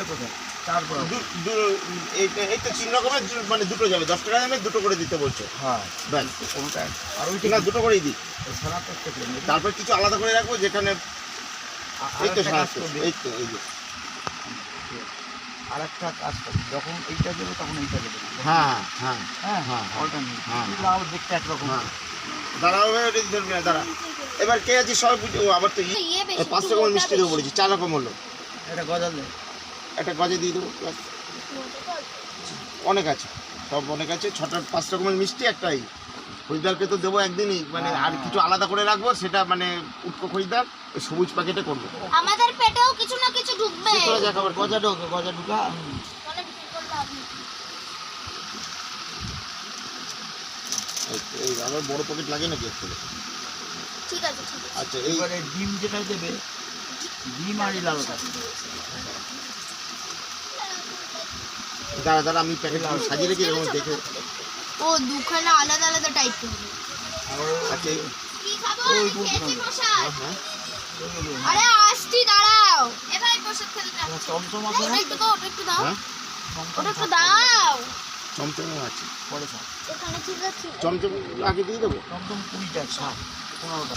এটা কোথায়? 4 বড়। এই তো 3 রকমের মানে দুটো যাবে 10 টাকা দামে দুটো করে দিতে বলছো। হ্যাঁ ব্যাস কোনটা? আর ওইটা না দুটো করেই দিই। সারা করতে হবে। তারপর কিছু আলাদা করে রাখবো যেখানে এই তো আরেকটা কাজ সারা করবে। এই তো এই যে আরেকটা কাজ করবে, যখন এইটা দেবে তখন এইটা দেবে না। হ্যাঁ হ্যাঁ হ্যাঁ হ্যাঁ, অল্টারনেট। হ্যাঁ। এগুলো আবার দেখতে একরকম। হ্যাঁ দাঁড়াও ওটা ধরবি না দাঁড়া। এবার কে আছিস সবাই বুঝে ও আবার তো 5 রকমের মিষ্টি দেবো বলেছি 4 রকম হলো। এটা গজা দে। একটা গজে দিয়ে দেবো ব্যাস। অনেক আছে সব অনেক আছে 6টা 5 রকমের মিষ্টি একটাই খরিদ্দারকে তো দেবো একদিনই মানে আর কিছু আলাদা করে রাখবো সেটা মানে উটকো খরিদ্দার ওই সবুজ প্যাকেটে করবো। আমাদের পেটেও কিছু না কিছু ঢুকবে। তোরা যা খাবার গজা ঢোকে, গজা ঢুকা। মানে বিক্রি করলে আপনি এই আবার বড় প্যাকেট লাগে নাকি একটু? ঠিক আছে ঠিক আছে। আচ্ছা এই এবারে ডিম যেটা দেবে, ডিম আর এই লালটা। দাঁড়া দাঁড়া আমি প্যাকেট সাজিয়ে রেখে এরকম দেখে। ও দুখানা আলাদা আলাদা টাইপ করবে। আচ্ছা এই কি খাবো? ওই খেয়েছি প্রসাদ। হ্যাঁ আরে আসছি দাঁড়াও। এ ভাই প্রসাদ খেতে দাও। চমচম আছে না? ওটা একটু দাও, ওটা একটু দাও। হ্যাঁ ওটা একটু দাও। চমচমও আছে। পরে থাক। এখানে ঠিক আছে। চমচম আগে দিয়ে দেবো। চমচম 20টা, 15টা।